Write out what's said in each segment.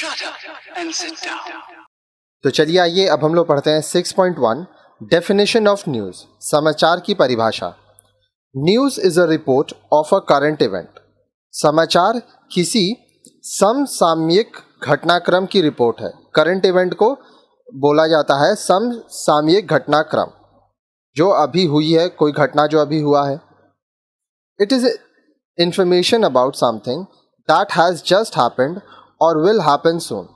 Shut up and sit down. तो चलिए आइए अब हम लोग पढ़ते हैं 6.1 डेफिनेशन ऑफ न्यूज़, समाचार की परिभाषा। News is a report of a current event. समाचार किसी समसामयिक घटनाक्रम की रिपोर्ट है। करंट इवेंट को बोला जाता है समसामयिक घटनाक्रम, जो अभी हुई है, कोई घटना जो अभी हुआ है। It is information about something that has just happened और विल हैपन सून।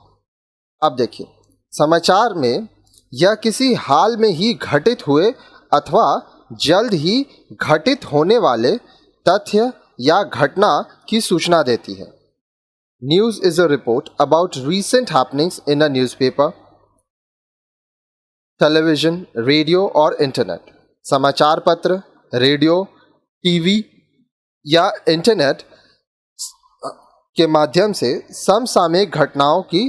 अब देखिए, समाचार में यह किसी हाल में ही घटित हुए अथवा जल्द ही घटित होने वाले तथ्य या घटना की सूचना देती है। News is a report about recent happenings in a newspaper, television, radio और इंटरनेट। समाचार पत्र, रेडियो, टीवी या इंटरनेट के माध्यम से समसामयिक घटनाओं की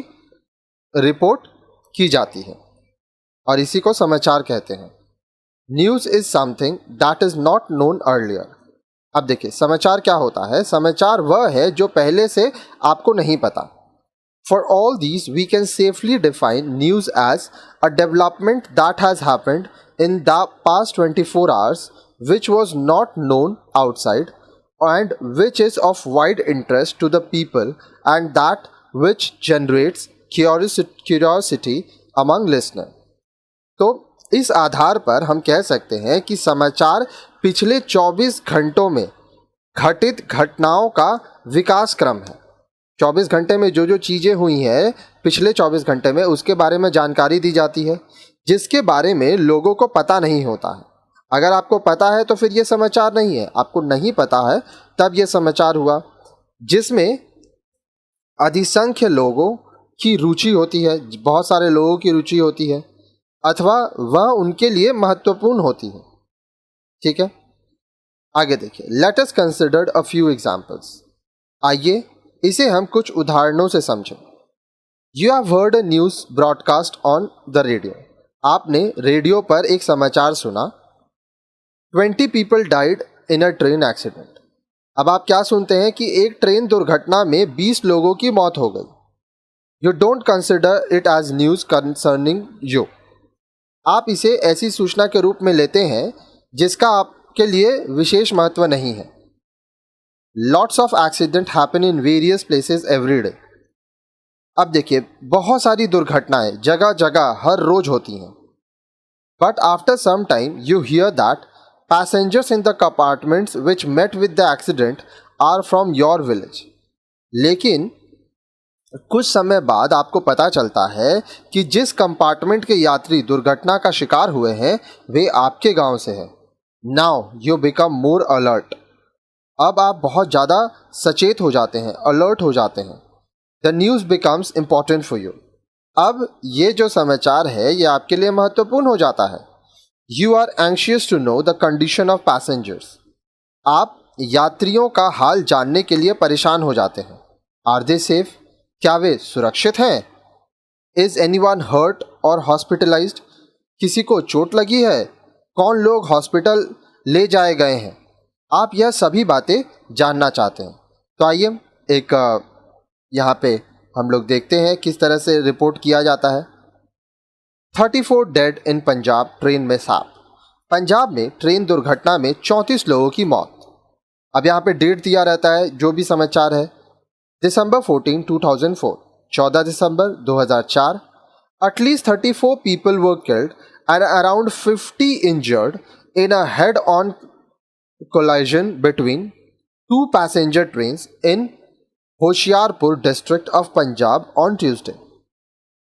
रिपोर्ट की जाती है और इसी को समाचार कहते हैं। News is something that is not known earlier. अब देखिए, समाचार क्या होता है? समाचार वह है जो पहले से आपको नहीं पता। For all these we can safely define news as a development that has happened in the past 24 hours which was not known outside and which is of wide interest to the people and that which generates curiosity among listener। तो इस आधार पर हम कह सकते हैं कि समाचार पिछले 24 घंटों में घटित घटनाओं का विकास क्रम है। 24 घंटे में जो जो चीज़ें हुई हैं पिछले 24 घंटे में, उसके बारे में जानकारी दी जाती है, जिसके बारे में लोगों को पता नहीं होता है। अगर आपको पता है तो फिर ये समाचार नहीं है, आपको नहीं पता है तब ये समाचार हुआ। जिसमें अधिसंख्य लोगों की रुचि होती है, बहुत सारे लोगों की रुचि होती है अथवा वह उनके लिए महत्वपूर्ण होती है। ठीक है, आगे देखिए। Let us consider a few examples. आइए इसे हम कुछ उदाहरणों से समझें। You have heard a news broadcast on the radio. आपने रेडियो पर एक समाचार सुना। 20 people died in a train accident। अब आप क्या सुनते हैं कि एक ट्रेन दुर्घटना में 20 लोगों की मौत हो गई। You don't consider it as news concerning you. आप इसे ऐसी सूचना के रूप में लेते हैं जिसका आपके लिए विशेष महत्व नहीं है। Lots of accident happen in various places every day. अब देखिए, बहुत सारी दुर्घटनाएं जगह जगह हर रोज होती हैं। But after some time you hear that passengers in the compartments which met with the accident are from your village। लेकिन कुछ समय बाद आपको पता चलता है कि जिस कंपार्टमेंट के यात्री दुर्घटना का शिकार हुए हैं वे आपके गांव से हैं। Now you become more alert. अब आप बहुत ज़्यादा सचेत हो जाते हैं, अलर्ट हो जाते हैं। The news becomes important for you. अब ये जो समाचार है ये आपके लिए महत्वपूर्ण हो जाता है। You are anxious to know the condition of passengers। आप यात्रियों का हाल जानने के लिए परेशान हो जाते हैं। Are they safe? क्या वे सुरक्षित हैं? Is anyone hurt or hospitalized? किसी को चोट लगी है? कौन लोग हॉस्पिटल ले जाए गए हैं? आप यह सभी बातें जानना चाहते हैं। तो आइए एक यहाँ पे हम लोग देखते हैं किस तरह से रिपोर्ट किया जाता है। 34 डेड इन पंजाब ट्रेन में साप। पंजाब में ट्रेन दुर्घटना में 34 लोगों की मौत। अब यहाँ पे डेट दिया रहता है जो भी समाचार है। दिसंबर 14, 2004, 14 दिसंबर 2004। At least 34 people were killed and around 50 injured in a head on collision between 2 passenger trains in Hoshiarpur district of Punjab on Tuesday.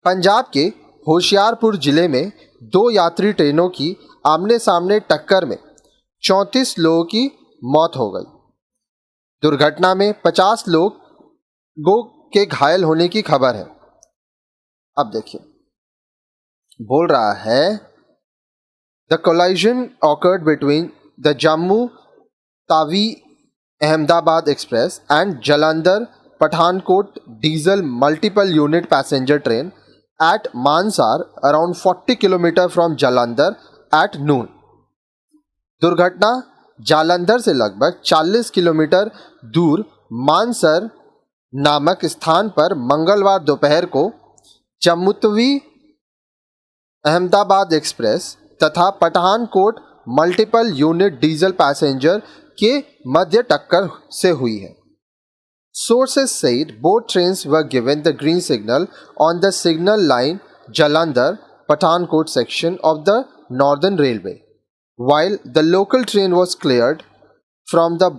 Punjab के होशियारपुर जिले में 2 यात्री ट्रेनों की आमने सामने टक्कर में 34 लोगों की मौत हो गई। दुर्घटना में 50 लोगों के घायल होने की खबर है। अब देखिए, बोल रहा है the collision occurred between the Jammu Tawi Ahmedabad express and Jalandhar Pathankot diesel multiple unit passenger train at Mansar around 40 kilometre from Jalandhar at noon। दुर्घटना जालंधर से लगभग 40 किलोमीटर दूर मानसर नामक स्थान पर मंगलवार दोपहर को जम्मूतवी अहमदाबाद एक्सप्रेस तथा Pathankot multiple unit diesel passenger के मध्य टक्कर से हुई है। Sources said both trains were given the green signal on the signal line Jalandhar Pathankot section of the Northern Railway. While the local train was cleared from the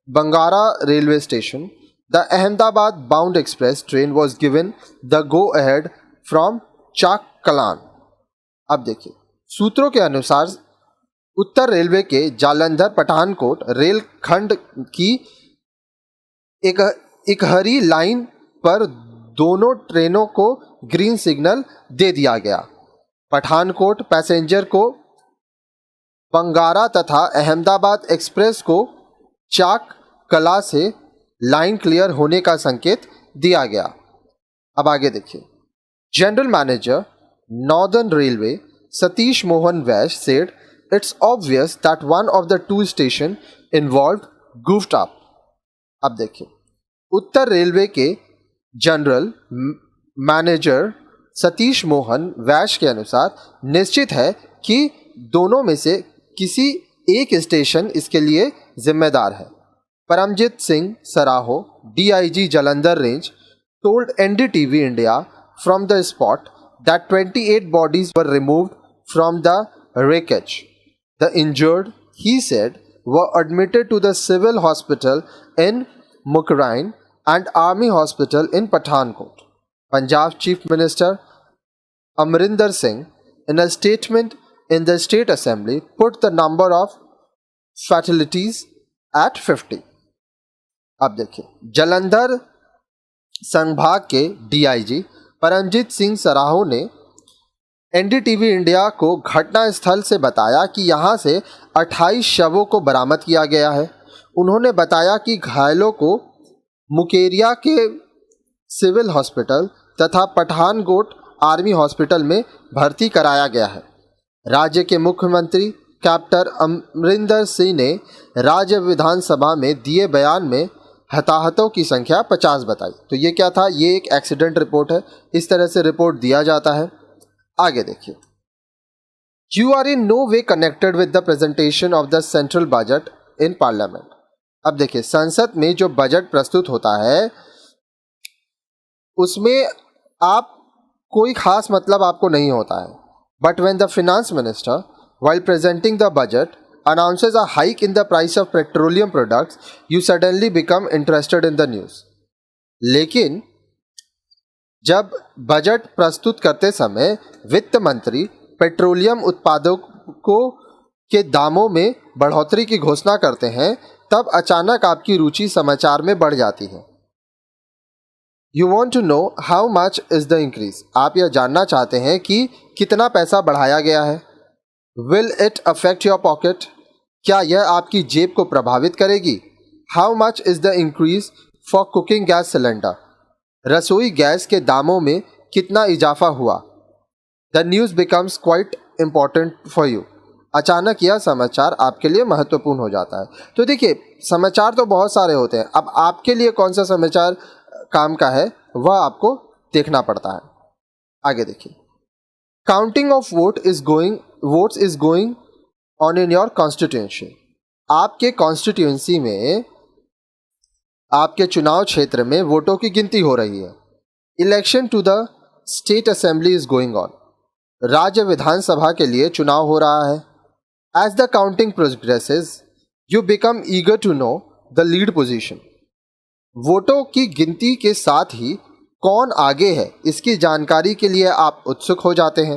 Bangara railway station, the Ahmedabad bound express train was given the go ahead from Chak-Kalan. अब देखिए, सूत्रों के अनुसार उत्तर railway के Jalandhar Pathankot rail खंड की एक हरी line पर दोनों ट्रेनों को ग्रीन सिग्नल दे दिया गया। पठानकोट पैसेंजर को बंगारा तथा अहमदाबाद एक्सप्रेस को चाक कला से लाइन क्लियर होने का संकेत दिया गया। अब आगे देखिए, general manager northern railway Satish Mohan Vaish said it's obvious that one of the two station involved goofed up. अब देखिए, उत्तर रेलवे के जनरल मैनेजर सतीश मोहन वैश के अनुसार निश्चित है कि दोनों में से किसी एक स्टेशन इसके लिए जिम्मेदार है। Paramjit Singh Saraho, DIG Jalandhar range, told NDTV India from the spot that 28 bodies were removed from the wreckage. The injured, he said, were admitted to the civil hospital in Mukrain and Army Hospital in Pathankot. Punjab Chief Minister Amrinder Singh, in a statement in the State Assembly, put the number of fatalities at 50. अब देखिए, जालंधर संभाग के DIG Paramjit Singh सराहो ने NDTV India को घटना स्थल से बताया कि यहां से 28 शवों को बरामद किया गया है। उन्होंने बताया कि घायलों को मुकेरिया के सिविल हॉस्पिटल तथा पठानकोट आर्मी हॉस्पिटल में भर्ती कराया गया है। राज्य के मुख्यमंत्री कैप्टन अमरिंदर सिंह ने राज्य विधानसभा में दिए बयान में हताहतों की संख्या 50 बताई। तो ये क्या था? ये एक एक्सीडेंट रिपोर्ट है, इस तरह से रिपोर्ट दिया जाता है। आगे देखिए, you are in no way connected with the presentation of the central budget in parliament. अब देखिए, संसद में जो बजट प्रस्तुत होता है उसमें आप कोई खास मतलब आपको नहीं होता है। But when the finance minister while presenting the budget announces a hike in the price of petroleum products, you suddenly become interested in the news. लेकिन जब बजट प्रस्तुत करते समय वित्त मंत्री पेट्रोलियम उत्पादों के दामों में बढ़ोतरी की घोषणा करते हैं, तब अचानक आपकी रुचि समाचार में बढ़ जाती है। You want to know how much is the increase? आप यह जानना चाहते हैं कि कितना पैसा बढ़ाया गया है। Will it affect your pocket? क्या यह आपकी जेब को प्रभावित करेगी? How much is the increase for cooking gas cylinder? रसोई गैस के दामों में कितना इजाफा हुआ? The news becomes quite important for you. अचानक यह समाचार आपके लिए महत्वपूर्ण हो जाता है। तो देखिए, समाचार तो बहुत सारे होते हैं, अब आपके लिए कौन सा समाचार काम का है वह आपको देखना पड़ता है। आगे देखिए, counting of votes is going on in your constituency. आपके कॉन्स्टिट्यूएंसी में, आपके चुनाव क्षेत्र में वोटों की गिनती हो रही है। Election to the state assembly is going on. राज्य विधानसभा के लिए चुनाव हो रहा है। As the counting progresses you become eager to know the lead position. वोटों की गिनती के साथ ही कौन आगे है इसकी जानकारी के लिए आप उत्सुक हो जाते हैं।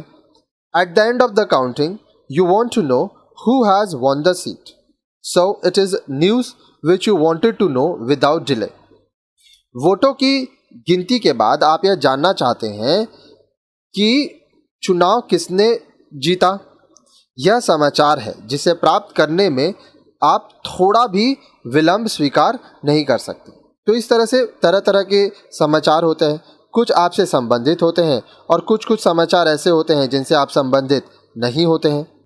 At the end of the counting you want to know who has won the seat, so it is news which you wanted to know without delay. वोटों की गिनती के बाद आप यह जानना चाहते हैं कि चुनाव किसने जीता। यह समाचार है जिसे प्राप्त करने में आप थोड़ा भी विलंब स्वीकार नहीं कर सकते। तो इस तरह से तरह तरह के समाचार होते हैं, कुछ आपसे संबंधित होते हैं और कुछ समाचार ऐसे होते हैं जिनसे आप संबंधित नहीं होते हैं।